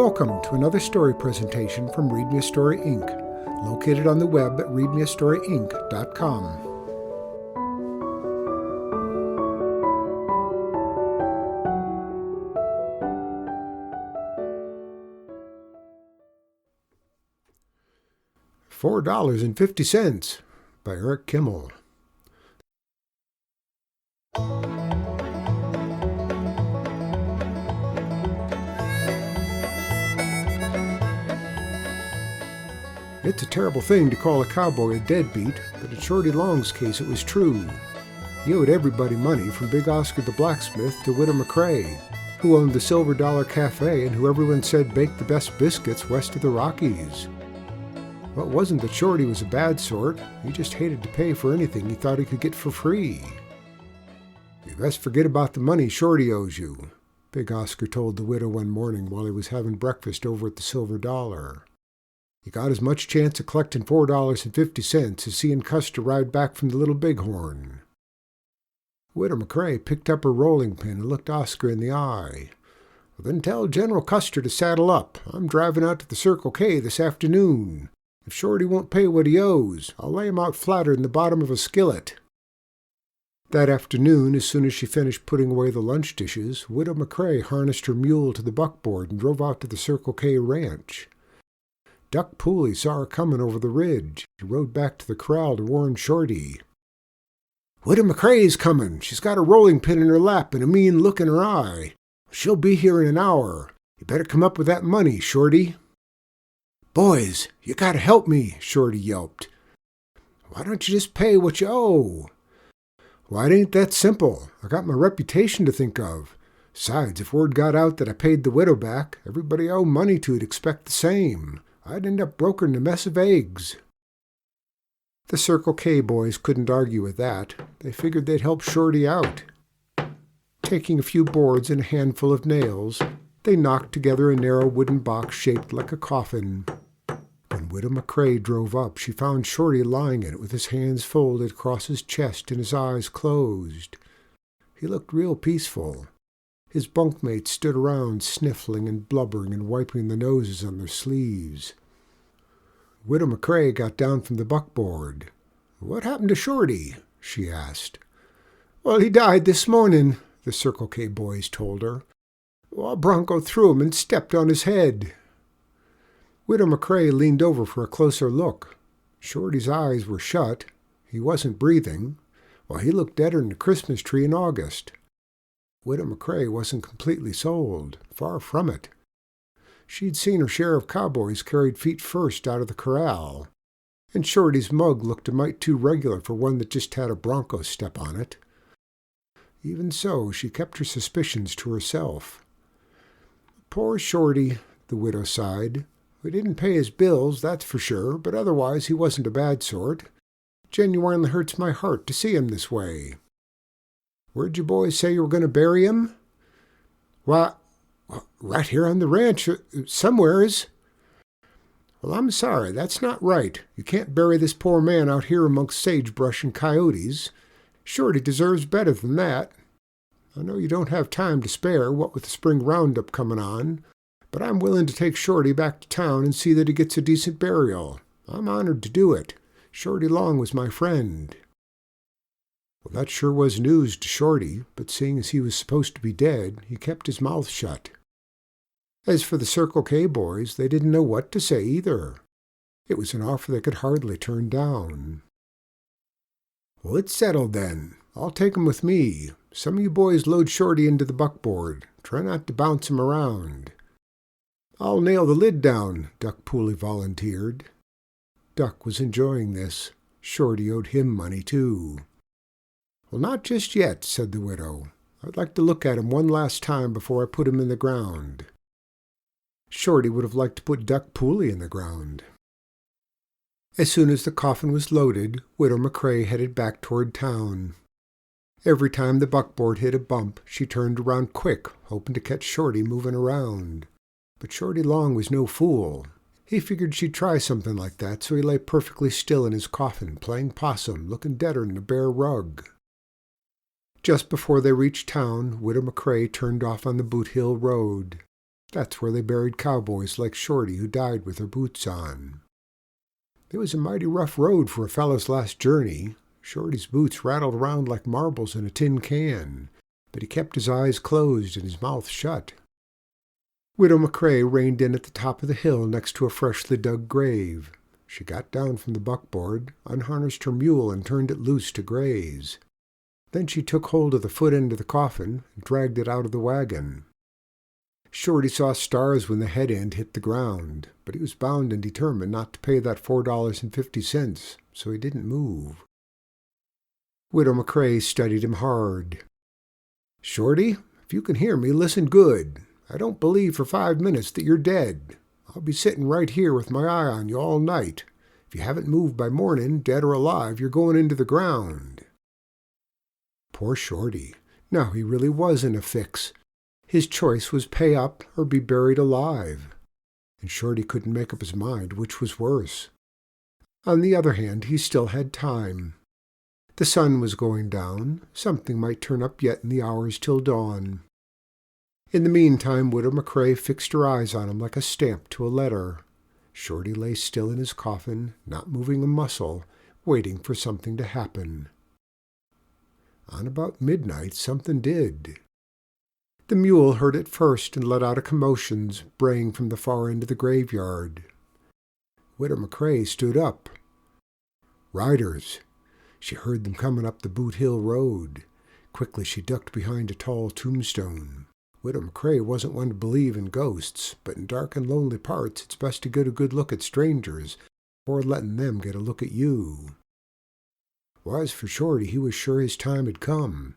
Welcome to another story presentation from Read Me a Story Inc., located on the web at readmeastoryinc.com. $4.50 by Eric Kimmel. It's a terrible thing to call a cowboy a deadbeat, but in Shorty Long's case it was true. He owed everybody money, from Big Oscar the blacksmith to Widow McCrae, who owned the Silver Dollar Café and who everyone said baked the best biscuits west of the Rockies. Well, it wasn't that Shorty was a bad sort. He just hated to pay for anything he thought he could get for free. "You best forget about the money Shorty owes you," Big Oscar told the widow one morning while he was having breakfast over at the Silver Dollar. "You got as much chance of collecting $4.50 as seeing Custer ride back from the Little Bighorn." Widow McCrae picked up her rolling pin and looked Oscar in the eye. "Well, then tell General Custer to saddle up. I'm driving out to the Circle K this afternoon. If Shorty won't pay what he owes, I'll lay him out flatter in the bottom of a skillet." That afternoon, as soon as she finished putting away the lunch dishes, Widow McCrae harnessed her mule to the buckboard and drove out to the Circle K ranch. Duck Pooley saw her coming over the ridge. He rode back to the corral to warn Shorty. "Widow McCrae's coming. She's got a rolling pin in her lap and a mean look in her eye. She'll be here in an hour. You better come up with that money, Shorty." "Boys, you gotta help me," Shorty yelped. "Why don't you just pay what you owe?" "Why, it ain't that simple. I got my reputation to think of. Besides, if word got out that I paid the widow back, everybody I owe money to'd expect the same. I'd end up brokering a mess of eggs." The Circle K boys couldn't argue with that. They figured they'd help Shorty out. Taking a few boards and a handful of nails, they knocked together a narrow wooden box shaped like a coffin. When Widow McCrae drove up, she found Shorty lying in it with his hands folded across his chest and his eyes closed. He looked real peaceful. His bunkmates stood around sniffling and blubbering and wiping the noses on their sleeves. Widow McCrae got down from the buckboard. "What happened to Shorty?" she asked. "Well, he died this morning," the Circle K boys told her. "A bronco threw him and stepped on his head." Widow McCrae leaned over for a closer look. Shorty's eyes were shut. He wasn't breathing. Well, he looked deader than a Christmas tree in August. Widow McCrae wasn't completely sold. Far from it. She'd seen her share of cowboys carried feet first out of the corral, and Shorty's mug looked a mite too regular for one that just had a bronco step on it. Even so, she kept her suspicions to herself. "Poor Shorty," the widow sighed. "We didn't pay his bills, that's for sure, but otherwise he wasn't a bad sort. Genuinely hurts my heart to see him this way." "Where'd you boys say you were going to bury him?" "Why, right here on the ranch, somewheres." "Well, I'm sorry, that's not right. You can't bury this poor man out here amongst sagebrush and coyotes. Shorty deserves better than that. I know you don't have time to spare, what with the spring roundup coming on, but I'm willing to take Shorty back to town and see that he gets a decent burial. I'm honored to do it. Shorty Long was my friend." Well, that sure was news to Shorty, but seeing as he was supposed to be dead, he kept his mouth shut. As for the Circle K boys, they didn't know what to say either. It was an offer they could hardly turn down. "Well, it's settled then. I'll take him with me. Some of you boys load Shorty into the buckboard. Try not to bounce him around." "I'll nail the lid down," Duck Pooley volunteered. Duck was enjoying this. Shorty owed him money, too. "Well, not just yet," said the widow. "I'd like to look at him one last time before I put him in the ground." Shorty would have liked to put Duck Pooley in the ground. As soon as the coffin was loaded, Widow McCrae headed back toward town. Every time the buckboard hit a bump, she turned around quick, hoping to catch Shorty moving around. But Shorty Long was no fool. He figured she'd try something like that, so he lay perfectly still in his coffin, playing possum, looking deader than a bare rug. Just before they reached town, Widow McCrae turned off on the Boot Hill Road. That's where they buried cowboys like Shorty, who died with her boots on. It was a mighty rough road for a fellow's last journey. Shorty's boots rattled around like marbles in a tin can, but he kept his eyes closed and his mouth shut. Widow McCrae reined in at the top of the hill next to a freshly dug grave. She got down from the buckboard, unharnessed her mule, and turned it loose to graze. Then she took hold of the foot end of the coffin and dragged it out of the wagon. Shorty saw stars when the head end hit the ground, but he was bound and determined not to pay that $4.50, so he didn't move. Widow McCrae studied him hard. "Shorty, if you can hear me, listen good. I don't believe for 5 minutes that you're dead. I'll be sitting right here with my eye on you all night. If you haven't moved by morning, dead or alive, you're going into the ground." Poor Shorty. Now he really was in a fix. His choice was pay up or be buried alive. And Shorty couldn't make up his mind which was worse. On the other hand, he still had time. The sun was going down. Something might turn up yet in the hours till dawn. In the meantime, Widow McCrae fixed her eyes on him like a stamp to a letter. Shorty lay still in his coffin, not moving a muscle, waiting for something to happen. On about midnight, something did. The mule heard it first and let out a commotion, braying from the far end of the graveyard. Widow McCrae stood up. Riders. She heard them coming up the Boot Hill Road. Quickly she ducked behind a tall tombstone. Widow McCrae wasn't one to believe in ghosts, but in dark and lonely parts it's best to get a good look at strangers before letting them get a look at you. As for Shorty, he was sure his time had come.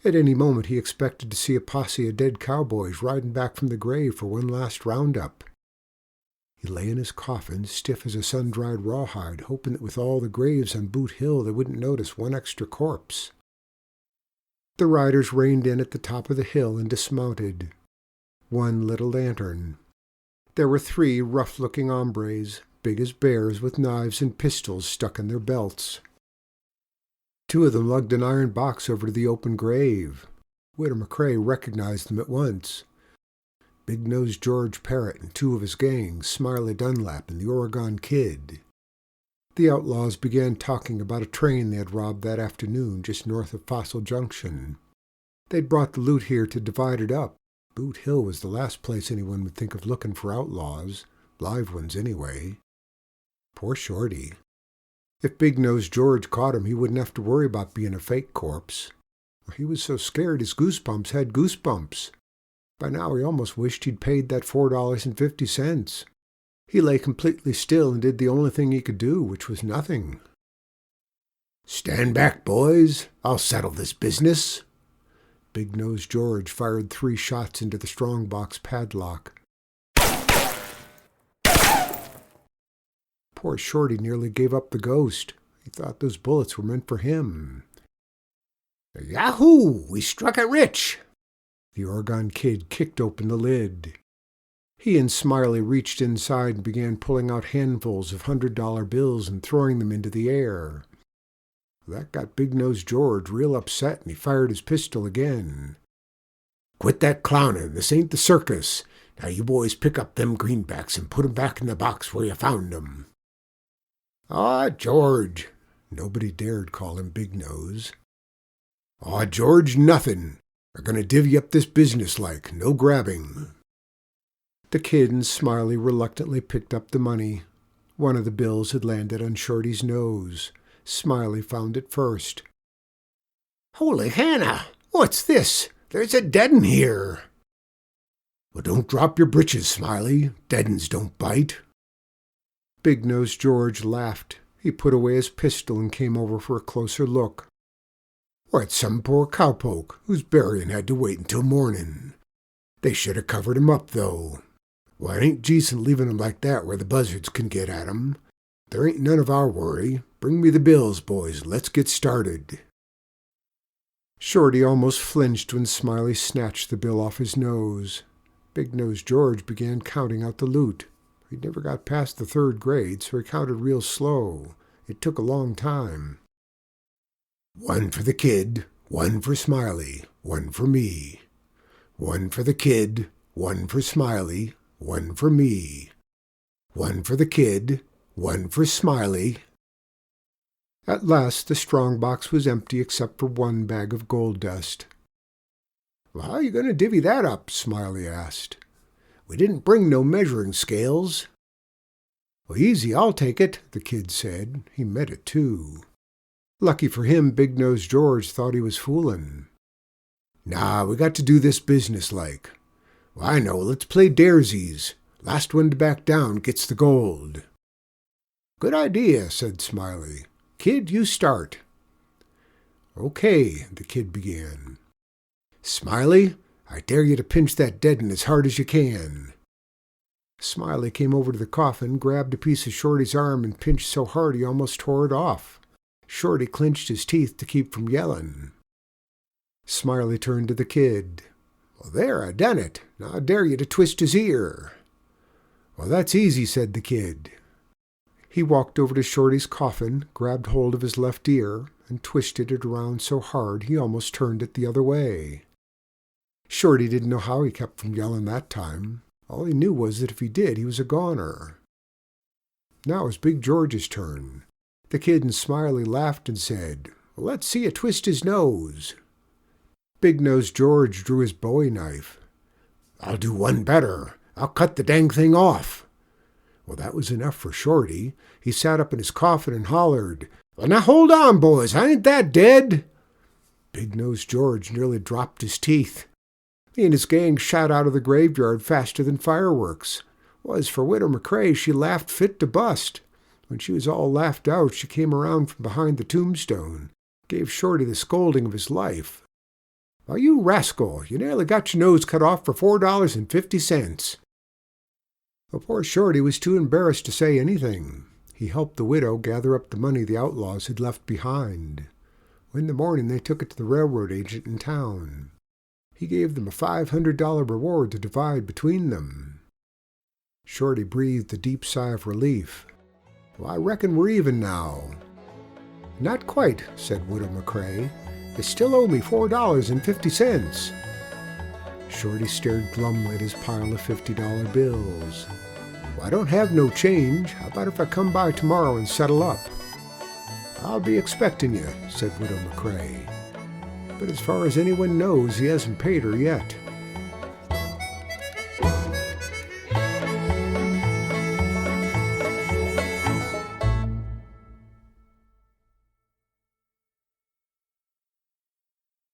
At any moment he expected to see a posse of dead cowboys riding back from the grave for one last roundup. He lay in his coffin, stiff as a sun-dried rawhide, hoping that with all the graves on Boot Hill they wouldn't notice one extra corpse. The riders reined in at the top of the hill and dismounted. One lit a lantern. There were 3 rough-looking hombres, big as bears, with knives and pistols stuck in their belts. 2 of them lugged an iron box over to the open grave. Widow McCrae recognized them at once. Big-Nosed George Parrott and 2 of his gang, Smiley Dunlap and the Oregon Kid. The outlaws began talking about a train they had robbed that afternoon just north of Fossil Junction. They'd brought the loot here to divide it up. Boot Hill was the last place anyone would think of looking for outlaws, live ones anyway. Poor Shorty. If Big-Nosed George caught him, he wouldn't have to worry about being a fake corpse. He was so scared his goosebumps had goosebumps. By now he almost wished he'd paid that $4.50. He lay completely still and did the only thing he could do, which was nothing. "Stand back, boys. I'll settle this business." Big-Nosed George fired 3 shots into the strong-box padlock. Poor Shorty nearly gave up the ghost. He thought those bullets were meant for him. "Yahoo! We struck it rich!" The Oregon Kid kicked open the lid. He and Smiley reached inside and began pulling out handfuls of $100 bills and throwing them into the air. That got Big-Nosed George real upset, and he fired his pistol again. "Quit that clowning. This ain't the circus. Now you boys pick up them greenbacks and put 'em back in the box where you found 'em." "Aw, George." Nobody dared call him Big Nose. "Aw, George, nothing. We're going to divvy up this business like. No grabbing." The Kid and Smiley reluctantly picked up the money. One of the bills had landed on Shorty's nose. Smiley found it first. "Holy Hannah! What's this? There's a dead 'un here." "Well, don't drop your britches, Smiley. Dead 'uns don't bite." Big-Nosed George laughed. He put away his pistol and came over for a closer look. "Why, it's some poor cowpoke whose burying had to wait until morning. They should have covered him up, though. Why, it ain't decent leaving him like that where the buzzards can get at him. There ain't none of our worry. Bring me the bills, boys. Let's get started." Shorty almost flinched when Smiley snatched the bill off his nose. Big-Nosed George began counting out the loot. He'd never got past the 3rd grade, so he counted real slow. It took a long time. "1 for the Kid, 1 for Smiley, 1 for me. 1 for the Kid, One for Smiley, one for me. One for the kid, one for Smiley. At last the strong box was empty except for one bag of gold dust. "Well, how are you going to divvy that up?" Smiley asked. "We didn't bring no measuring scales." "Well, easy, I'll take it," the kid said. He meant it, too. Lucky for him, Big-Nosed George thought he was fooling. "Nah, we got to do this business-like." "Well, I know, let's play daresies. Last one to back down gets the gold." "Good idea," said Smiley. "Kid, you start." "Okay," the kid began. "Smiley, I dare you to pinch that deaden as hard as you can." Smiley came over to the coffin, grabbed a piece of Shorty's arm, and pinched so hard he almost tore it off. Shorty clenched his teeth to keep from yelling. Smiley turned to the kid. "Well, there, I done it. Now I dare you to twist his ear." "Well, that's easy," said the kid. He walked over to Shorty's coffin, grabbed hold of his left ear, and twisted it around so hard he almost turned it the other way. Shorty didn't know how he kept from yelling that time. All he knew was that if he did, he was a goner. Now it was Big George's turn. The kid and Smiley laughed and said, "Well, let's see you twist his nose." Big-Nosed George drew his bowie knife. "I'll do one better. I'll cut the dang thing off." Well, that was enough for Shorty. He sat up in his coffin and hollered, "Well, now hold on, boys, I ain't that dead." Big-Nosed George nearly dropped his teeth. He and his gang shot out of the graveyard faster than fireworks. Well, as for Widow McCrae, she laughed fit to bust. When she was all laughed out, she came around from behind the tombstone, gave Shorty the scolding of his life. "Why, you rascal, you nearly got your nose cut off for $4.50. Well, poor Shorty was too embarrassed to say anything. He helped the widow gather up the money the outlaws had left behind. In the morning they took it to the railroad agent in town. He gave them a $500 reward to divide between them. Shorty breathed a deep sigh of relief. "Well, I reckon we're even now." "Not quite," said Widow McCrae. "You still owe me $4.50. Shorty stared glumly at his pile of $50 bills. "Well, I don't have no change. How about if I come by tomorrow and settle up?" "I'll be expecting you," said Widow McCrae. "But as far as anyone knows, he hasn't paid her yet."